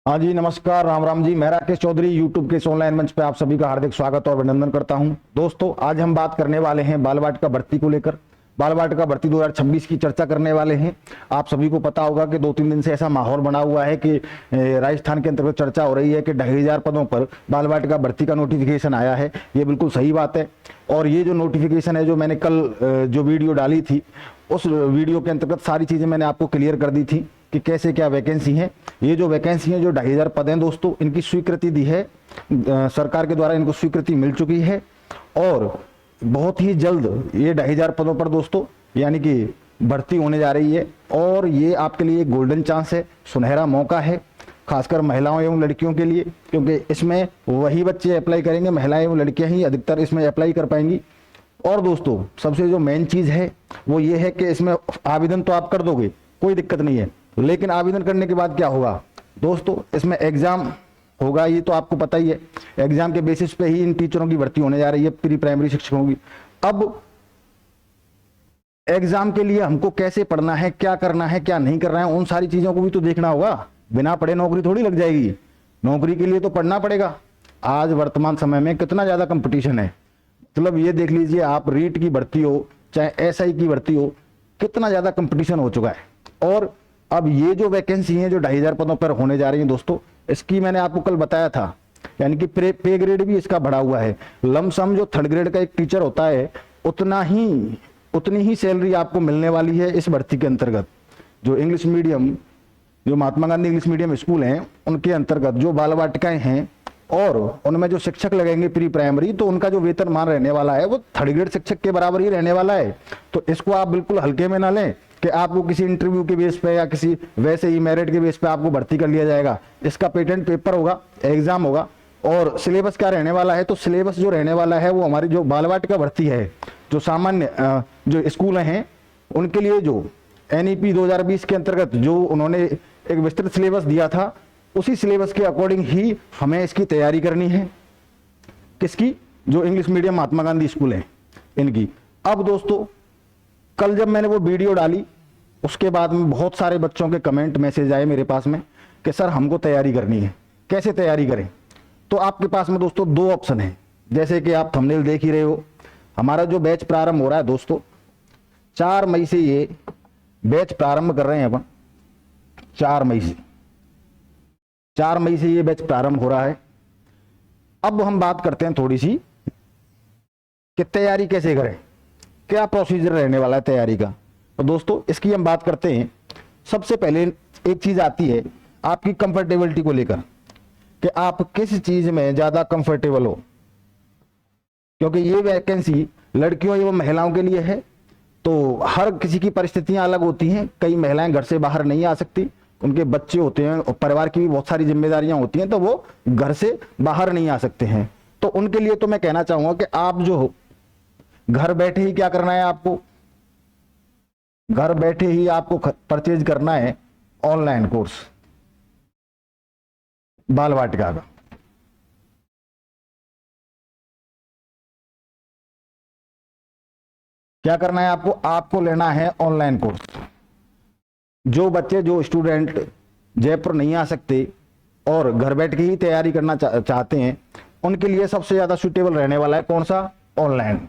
हाँ जी, नमस्कार, राम राम जी। मैं राकेश चौधरी यूट्यूब के इस ऑनलाइन मंच पे आप सभी का हार्दिक स्वागत और अभिनंदन करता हूं। दोस्तों, आज हम बात करने वाले हैं बाल वाटिका भर्ती को लेकर। बाल वाटिका भर्ती 2026 की चर्चा करने वाले हैं। आप सभी को पता होगा कि 2-3 दिन से ऐसा माहौल बना हुआ है कि राजस्थान के अंतर्गत चर्चा हो रही है कि 2,500 पदों पर बाल वाटिका भर्ती का नोटिफिकेशन आया है। ये बिल्कुल सही बात है। और ये जो नोटिफिकेशन है, जो मैंने कल जो वीडियो डाली थी, उस वीडियो के अंतर्गत सारी चीजें मैंने आपको क्लियर कर दी थी कि कैसे क्या वैकेंसी है। ये जो वैकेंसी है, जो 2,500 पद हैं दोस्तों, इनकी स्वीकृति दी है सरकार के द्वारा, इनको स्वीकृति मिल चुकी है। और बहुत ही जल्द ये 2,500 पदों पर दोस्तों यानी कि भर्ती होने जा रही है। और ये आपके लिए गोल्डन चांस है, सुनहरा मौका है, खासकर महिलाओं एवं लड़कियों के लिए, क्योंकि इसमें वही बच्चे अप्लाई करेंगे, महिलाएं एवं लड़कियां ही अधिकतर इसमें अप्लाई कर पाएंगी। और दोस्तों, सबसे जो मेन चीज है वो ये है कि इसमें आवेदन तो आप कर दोगे, कोई दिक्कत नहीं है, लेकिन आवेदन करने के बाद क्या होगा दोस्तों, इसमें एग्जाम होगा। ये तो आपको पता ही है, एग्जाम के बेसिस पे ही इन टीचरों की भर्ती होने जा रही है, प्री प्राइमरी शिक्षकों की। अब एग्जाम के लिए हमको कैसे पढ़ना है, क्या करना है, क्या नहीं करना है, उन सारी चीजों को भी तो देखना होगा। बिना पढ़े नौकरी थोड़ी लग जाएगी, नौकरी के लिए तो पढ़ना पड़ेगा। आज वर्तमान समय में कितना ज्यादा कंपटीशन है, मतलब ये देख लीजिए आप, रीट की भर्ती हो चाहे एसआई की भर्ती हो, कितना ज्यादा कंपटीशन हो चुका है। और अब ये जो वैकेंसी है, जो 2,500 पदों पर होने जा रही है दोस्तों, इसकी मैंने आपको कल बताया था, यानी कि पे ग्रेड भी इसका बढ़ा हुआ है। लमसम जो 3rd ग्रेड का एक टीचर होता है, उतनी ही सैलरी आपको मिलने वाली है इस भर्ती के अंतर्गत। जो इंग्लिश मीडियम, जो Mahatma Gandhi English medium school हैं, उनके अंतर्गत जो बाल वाटिकाएं हैं और उनमें जो शिक्षक लगेंगे प्री प्राइमरी, तो उनका जो वेतनमान रहने वाला है वो 3rd ग्रेड शिक्षक के बराबर ही रहने वाला है। तो इसको आप बिल्कुल हल्के में ना लें कि आपको किसी इंटरव्यू के बेस पे या किसी वैसे ही मेरिट के बेस पे आपको भर्ती कर लिया जाएगा। इसका पेटेंट पेपर होगा, एग्जाम होगा। और सिलेबस क्या रहने वाला है, तो सिलेबस जो रहने वाला है वो हमारी जो बाल वाटिका भर्ती है, जो सामान्य जो स्कूल हैं उनके लिए जो NEP 2020 के अंतर्गत जो उन्होंने एक विस्तृत सिलेबस दिया था, उसी सिलेबस के अकॉर्डिंग ही हमें इसकी तैयारी करनी है। किसकी? जो English medium Mahatma Gandhi school है इनकी। अब दोस्तों, कल जब मैंने वो वीडियो डाली, उसके बाद में बहुत सारे बच्चों के कमेंट मैसेज आए मेरे पास में कि सर हमको तैयारी करनी है, कैसे तैयारी करें। तो आपके पास में दोस्तों 2 ऑप्शन है, जैसे कि आप थंबनेल देख ही रहे हो। हमारा जो बैच प्रारंभ हो रहा है दोस्तों, 4 मई से ये बैच प्रारंभ कर रहे हैं अपन। 4 मई से ये बैच प्रारंभ हो रहा है। अब हम बात करते हैं थोड़ी सी कि तैयारी कैसे करें, क्या प्रोसीजर रहने वाला है तैयारी का। तो दोस्तों, इसकी हम बात करते हैं। सबसे पहले एक चीज आती है आपकी कंफर्टेबिलिटी को लेकर, कि आप किस चीज में ज्यादा कंफर्टेबल हो, क्योंकि ये वैकेंसी लड़कियों एवं महिलाओं के लिए है। तो हर किसी की परिस्थितियां अलग होती हैं। कई महिलाएं घर से बाहर नहीं आ सकती, उनके बच्चे होते हैं और परिवार की भी बहुत सारी जिम्मेदारियां होती हैं, तो वो घर से बाहर नहीं आ सकते हैं। तो उनके लिए तो मैं कहना चाहूंगा कि आप जो हो, घर बैठे ही क्या करना है आपको, घर बैठे ही आपको परचेज करना है ऑनलाइन कोर्स बाल वाटिका का। क्या करना है आपको, आपको लेना है ऑनलाइन कोर्स। जो बच्चे, जो स्टूडेंट जयपुर नहीं आ सकते और घर बैठ के ही तैयारी करना चाहते हैं, उनके लिए सबसे ज्यादा सुटेबल रहने वाला है कौन सा, ऑनलाइन।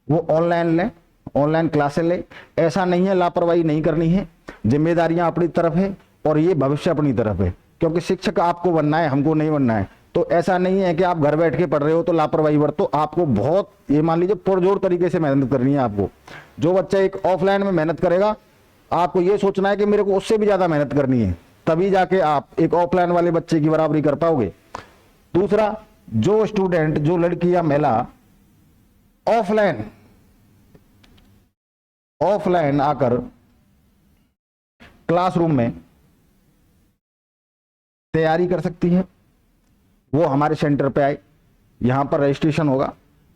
वो ऑनलाइन लें, ऑनलाइन क्लासें लें। ऐसा नहीं है, लापरवाही नहीं करनी है, जिम्मेदारियां अपनी तरफ है और ये भविष्य अपनी तरफ है, क्योंकि शिक्षक आपको बनना है, हमको नहीं बनना है। तो ऐसा नहीं है कि आप घर बैठ के पढ़ रहे हो तो लापरवाही बरतो। आपको बहुत, ये मान लीजिए, पुरजोर तरीके से मेहनत करनी है आपको। जो बच्चा एक ऑफलाइन में मेहनत करेगा, आपको ये सोचना है कि मेरे को उससे भी ज्यादा मेहनत करनी है, तभी जाके आप एक ऑफलाइन वाले बच्चे की बराबरी कर पाओगे। दूसरा, जो स्टूडेंट, जो लड़की या महिला ऑफलाइन आकर क्लासरूम में तैयारी कर सकती है, वो हमारे सेंटर पे आए, यहां पर रजिस्ट्रेशन होगा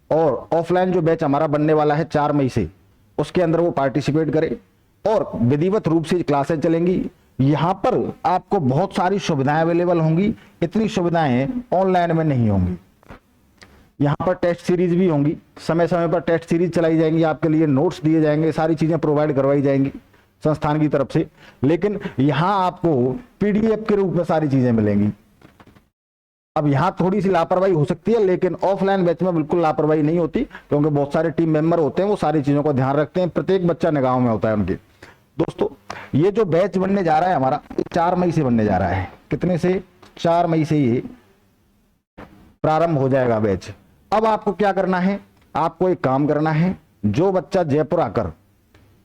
और ऑफलाइन जो बैच हमारा बनने वाला है 4 मई से, उसके अंदर वो पार्टिसिपेट करे और विधिवत रूप से क्लासें चलेंगी। यहां पर आपको बहुत सारी सुविधाएं अवेलेबल होंगी, इतनी सुविधाएं ऑनलाइन में नहीं होंगी। यहाँ पर टेस्ट सीरीज भी होंगी, समय समय पर टेस्ट सीरीज चलाई जाएंगी, आपके लिए नोट्स दिए जाएंगे, सारी चीजें प्रोवाइड करवाई जाएंगी। संस्थान की तरफ से, लेकिन यहां आपको पीडीएफ के रूप में सारी चीजें मिलेंगी। अब यहां थोड़ी सी लापरवाही हो सकती है, लेकिन ऑफलाइन बैच में बिल्कुल लापरवाही नहीं होती, क्योंकि बहुत सारे टीम मेंबर होते हैं, वो सारी चीजों का ध्यान रखते हैं, प्रत्येक बच्चा निगाहों में होता है उनके। दोस्तों ये जो बैच बनने जा रहा है हमारा, 4 मई से बनने जा रहा है। कितने से? 4 मई से ये प्रारंभ हो जाएगा बैच। अब आपको क्या करना है, आपको एक काम करना है, जो बच्चा जयपुर आकर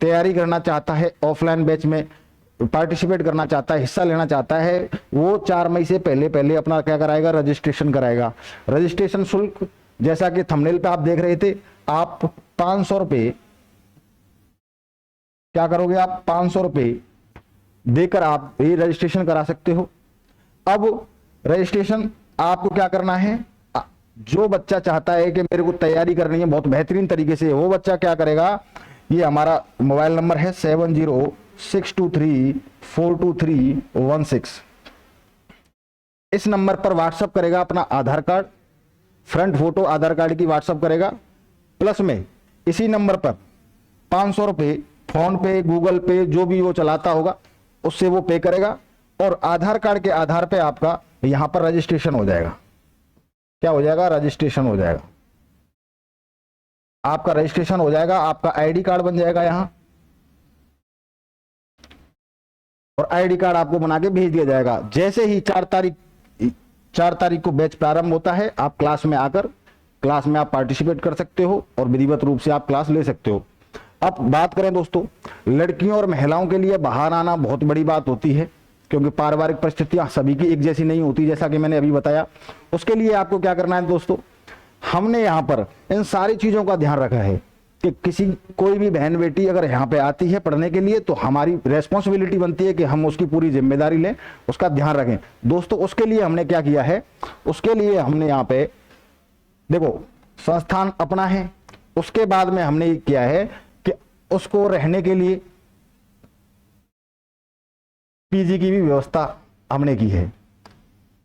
तैयारी करना चाहता है, ऑफलाइन बैच में पार्टिसिपेट करना चाहता है, हिस्सा लेना चाहता है, वो 4 मई से पहले पहले अपना क्या कराएगा, रजिस्ट्रेशन कराएगा। रजिस्ट्रेशन शुल्क जैसा कि थंबनेल पे आप देख रहे थे, आप 500 रुपये क्या करोगे, आप 500 रुपये देकर आप ये रजिस्ट्रेशन करा सकते हो। अब रजिस्ट्रेशन आपको क्या करना है, जो बच्चा चाहता है कि मेरे को तैयारी करनी है बहुत बेहतरीन तरीके से, वो बच्चा क्या करेगा, ये हमारा मोबाइल नंबर है 7062342316। इस नंबर पर व्हाट्सएप करेगा अपना आधार कार्ड, फ्रंट फोटो आधार कार्ड की व्हाट्सएप करेगा, प्लस में इसी नंबर पर 500 रुपये फोन पे, गूगल पे, जो भी वो चलाता होगा उससे वो पे करेगा, और आधार कार्ड के आधार पे आपका यहां पर रजिस्ट्रेशन हो जाएगा। क्या हो जाएगा, रजिस्ट्रेशन हो जाएगा। आपका रजिस्ट्रेशन हो जाएगा, आपका आईडी कार्ड बन जाएगा यहां, और आईडी कार्ड आपको बना के भेज दिया जाएगा। जैसे ही 4 तारीख को बैच प्रारंभ होता है, आप क्लास में आकर क्लास में आप पार्टिसिपेट कर सकते हो और विधिवत रूप से आप क्लास ले सकते हो। अब बात करें दोस्तों, लड़कियों और महिलाओं के लिए बाहर आना बहुत बड़ी बात होती है, क्योंकि पारिवारिक परिस्थितियां सभी की एक जैसी नहीं होती, जैसा कि मैंने अभी बताया। उसके लिए आपको क्या करना है दोस्तों, हमने यहाँ पर इन सारी चीजों का ध्यान रखा है कि कोई भी बहन बेटी अगर यहाँ पे आती है पढ़ने के लिए, तो हमारी रेस्पॉन्सिबिलिटी बनती है कि हम उसकी पूरी जिम्मेदारी लें, उसका ध्यान रखें। दोस्तों उसके लिए हमने क्या किया है, उसके लिए हमने यहाँ पे देखो संस्थान अपना है, उसके बाद में हमने ये किया है कि उसको रहने के लिए पीजी की भी व्यवस्था हमने की है।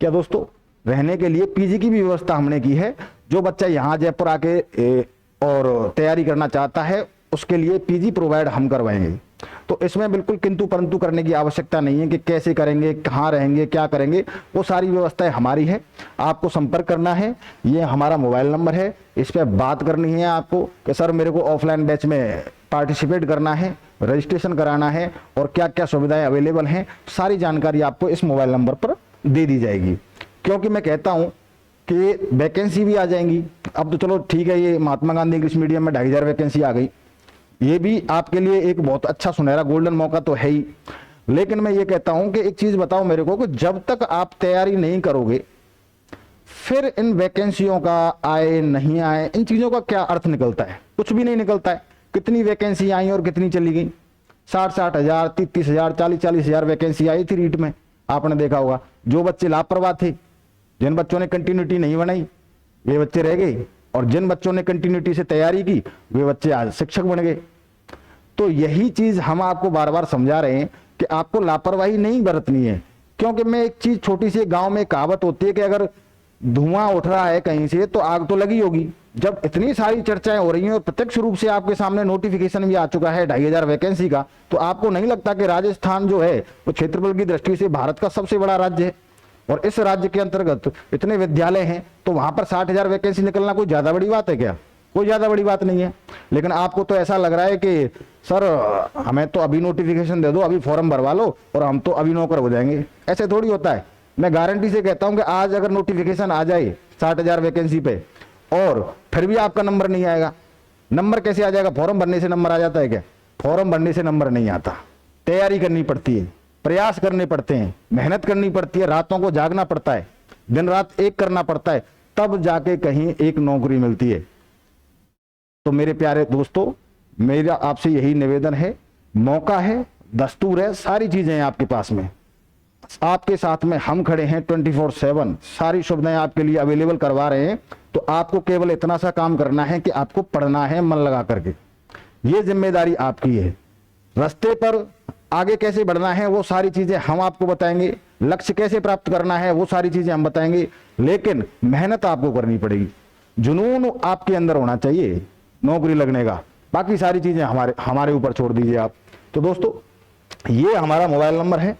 क्या दोस्तों, रहने के लिए पीजी की भी व्यवस्था हमने की है। जो बच्चा यहाँ जयपुर आके और तैयारी करना चाहता है, उसके लिए पीजी प्रोवाइड हम करवाएंगे। तो इसमें बिल्कुल किंतु परंतु करने की आवश्यकता नहीं है कि कैसे करेंगे, कहाँ रहेंगे, क्या करेंगे, वो सारी व्यवस्थाएं हमारी है। आपको संपर्क करना है, ये हमारा मोबाइल नंबर है, इस पर बात करनी है आपको कि सर मेरे को ऑफलाइन बैच में पार्टिसिपेट करना है, रजिस्ट्रेशन कराना है, और क्या क्या सुविधाएं अवेलेबल हैं, सारी जानकारी आपको इस मोबाइल नंबर पर दे दी जाएगी। क्योंकि मैं कहता हूं कि वैकेंसी भी आ जाएंगी। अब तो चलो ठीक है, ये महात्मा गांधी इंग्लिश मीडियम में 2500 वैकेंसी आ गई, ये भी आपके लिए एक बहुत अच्छा सुनहरा गोल्डन मौका तो है ही। लेकिन मैं ये कहता हूं कि एक चीज बताओ मेरे को, कि जब तक आप तैयारी नहीं करोगे, फिर इन वैकेंसियों का आए नहीं आए, इन चीजों का क्या अर्थ निकलता है? कुछ भी नहीं निकलता है। कितनी वैकेंसी आई और कितनी चली गई, 60-60 हजार, 30-30 हजार, 40-40 हजार वैकेंसी आई थी रीट में, आपने देखा होगा। जो बच्चे लापरवाह थे, जिन बच्चों ने कंटिन्यूटी नहीं बनाई, वे बच्चे रह गए, और जिन बच्चों ने कंटिन्यूटी से तैयारी की, वे बच्चे आज शिक्षक बन गए। तो यही चीज हम आपको बार बार समझा रहे हैं कि आपको लापरवाही नहीं बरतनी है। क्योंकि मैं एक चीज, छोटी सी गांव में कहावत होती है कि अगर धुआं उठ रहा है कहीं से तो आग तो लगी होगी। जब इतनी सारी चर्चाएं हो रही हैं और प्रत्यक्ष रूप से आपके सामने नोटिफिकेशन भी आ चुका है 2500 वैकेंसी का, तो आपको नहीं लगता कि राजस्थान जो है वो क्षेत्रफल की दृष्टि से भारत का सबसे बड़ा राज्य है, और इस राज्य के अंतर्गत इतने विद्यालय हैं, तो वहां पर 60,000 वैकेंसी निकलना कोई ज्यादा बड़ी बात है क्या? कोई ज्यादा बड़ी बात नहीं है। लेकिन आपको तो ऐसा लग रहा है कि सर हमें तो अभी नोटिफिकेशन दे दो, अभी फॉर्म भरवा लो और हम तो अभी नौकर हो जाएंगे। ऐसे थोड़ी होता है। मैं गारंटी से कहता हूं कि आज अगर नोटिफिकेशन आ जाए 60,000 वैकेंसी पे, और फिर भी आपका नंबर नहीं आएगा, नंबर कैसे आ जाएगा? फॉर्म भरने से नंबर आ जाता है क्या? फॉर्म भरने से नंबर नहीं आता। तैयारी करनी पड़ती है, प्रयास करने पड़ते हैं, मेहनत करनी पड़ती है, रातों को जागना पड़ता है, दिन रात एक करना पड़ता है, तब जाके कहीं एक नौकरी मिलती है। तो मेरे प्यारे दोस्तों, मेरा आपसे यही निवेदन है, मौका है, दस्तूर है, सारी चीजें हैं आपके पास में, आपके साथ में हम खड़े हैं 24/7, सारी सुविधाएं आपके लिए अवेलेबल करवा रहे हैं। तो आपको केवल इतना सा काम करना है कि आपको पढ़ना है मन लगा करके, ये जिम्मेदारी आपकी है। रास्ते पर आगे कैसे बढ़ना है वो सारी चीजें हम आपको बताएंगे, लक्ष्य कैसे प्राप्त करना है वो सारी चीजें हम बताएंगे, लेकिन मेहनत आपको करनी पड़ेगी, जुनून आपके अंदर होना चाहिए नौकरी लगने का। बाकी सारी चीजें हमारे ऊपर छोड़ दीजिए आप। तो दोस्तों ये हमारा मोबाइल नंबर है,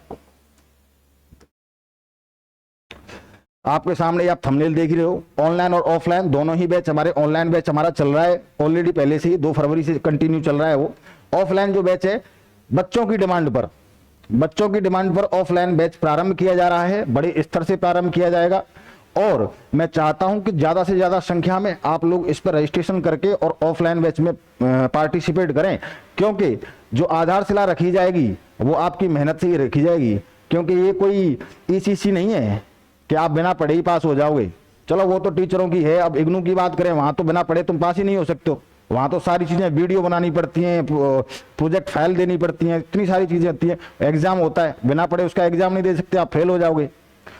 आपके सामने आप थंबनेल देख रहे हो। ऑनलाइन और ऑफलाइन दोनों ही बैच हमारे, ऑनलाइन बैच हमारा चल रहा है ऑलरेडी, पहले से ही 2 फरवरी से कंटिन्यू चल रहा है वो। ऑफलाइन जो बैच है बच्चों की डिमांड पर ऑफलाइन बैच प्रारंभ किया जा रहा है, बड़े स्तर से प्रारंभ किया जाएगा। और मैं चाहता हूं कि ज्यादा से ज्यादा संख्या में आप लोग इस पर रजिस्ट्रेशन करके और ऑफलाइन बैच में पार्टिसिपेट करें, क्योंकि जो आधारशिला रखी जाएगी वो आपकी मेहनत से ही रखी जाएगी। क्योंकि ये कोई ईसीसी नहीं है कि आप बिना पढ़े ही पास हो जाओगे। चलो वो तो टीचरों की है, अब इग्नू की बात करें, वहां तो बिना पढ़े तुम पास ही नहीं हो सकते हो। वहां तो सारी चीजें, वीडियो बनानी पड़ती हैं, प्रोजेक्ट फाइल देनी पड़ती हैं, इतनी सारी चीजें होती हैं, एग्जाम होता है, बिना पढ़े उसका एग्जाम नहीं दे सकते, आप फेल हो जाओगे।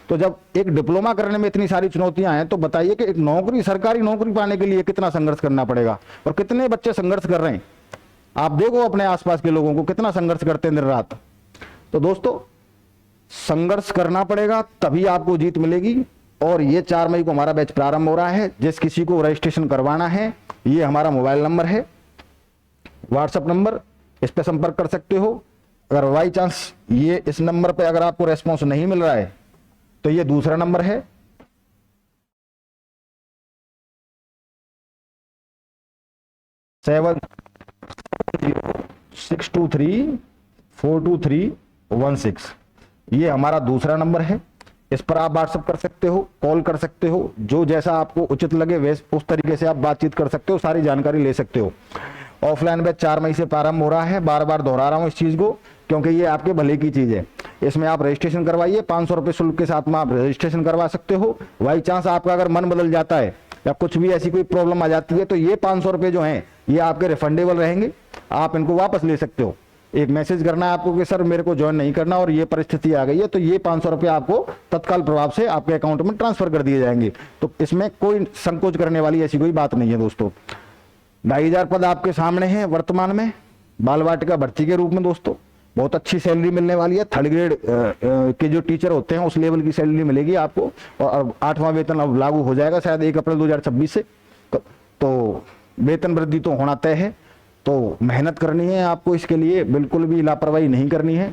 तो जब एक डिप्लोमा करने में इतनी सारी चुनौतियां हैं, तो बताइए कि एक नौकरी, सरकारी नौकरी पाने के लिए कितना संघर्ष करना पड़ेगा, और कितने बच्चे संघर्ष कर रहे हैं। आप देखो अपने आसपास के लोगों को, कितना संघर्ष करते हैं दिन रात। तो दोस्तों, संघर्ष करना पड़ेगा, तभी आपको जीत मिलेगी। और ये 4 मई को हमारा बैच प्रारंभ हो रहा है। जिस किसी को रजिस्ट्रेशन करवाना है, ये हमारा मोबाइल नंबर है, व्हाट्सएप नंबर, इस पर संपर्क कर सकते हो। अगर बाई चांस ये इस नंबर पे अगर आपको रेस्पॉन्स नहीं मिल रहा है, तो ये दूसरा नंबर है, 7062342316। ये हमारा दूसरा नंबर है, इस पर आप व्हाट्सएप कर सकते हो, कॉल कर सकते हो, जो जैसा आपको उचित लगे वैसे उस तरीके से आप बातचीत कर सकते हो, सारी जानकारी ले सकते हो। ऑफलाइन बैच 4 मई से प्रारंभ हो रहा है। बार बार दोहरा रहा हूं इस चीज को, क्योंकि ये आपके भले की चीज है। इसमें आप रजिस्ट्रेशन करवाइए, 500 रुपये शुल्क के साथ में आप रजिस्ट्रेशन करवा सकते हो। बाई चांस आपका अगर मन बदल जाता है या कुछ भी ऐसी कोई प्रॉब्लम आ जाती है, तो ये 500 रुपये जो हैं ये आपके रिफंडेबल रहेंगे, आप इनको वापस ले सकते हो। एक मैसेज करना है आपको कि सर मेरे को ज्वाइन नहीं करना और ये परिस्थिति आ गई है, तो ये 500 रुपये आपको तत्काल प्रभाव से आपके अकाउंट में ट्रांसफर कर दिए जाएंगे। तो इसमें कोई संकोच करने वाली ऐसी कोई बात नहीं है दोस्तों। 2500 पद आपके सामने हैं वर्तमान में बाल वाटिका भर्ती के रूप में। दोस्तों, बहुत अच्छी सैलरी मिलने वाली है। 3rd ग्रेड के जो टीचर होते हैं उस लेवल की सैलरी मिलेगी आपको। और 8वां वेतन अब लागू हो जाएगा शायद 1 अप्रैल 2026 से। तो वेतन वृद्धि तो होना तय है। तो मेहनत करनी है आपको, इसके लिए बिल्कुल भी लापरवाही नहीं करनी है,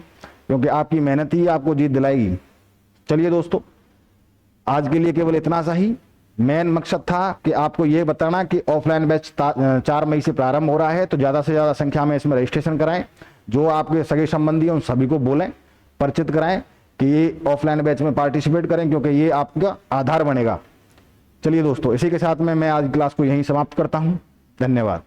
क्योंकि आपकी मेहनत ही आपको जीत दिलाएगी। चलिए दोस्तों, आज के लिए केवल इतना सा ही। मेन मकसद था कि आपको ये बताना कि ऑफलाइन बैच 4 मई से प्रारंभ हो रहा है, तो ज़्यादा से ज़्यादा संख्या में इसमें रजिस्ट्रेशन कराएं। जो आपके सगे संबंधी हैं उन सभी को बोलें, परिचित कराएं कि ये ऑफलाइन बैच में पार्टिसिपेट करें, क्योंकि ये आपका आधार बनेगा। चलिए दोस्तों, इसी के साथ में मैं आज क्लास को यहीं समाप्त करता हूँ। धन्यवाद।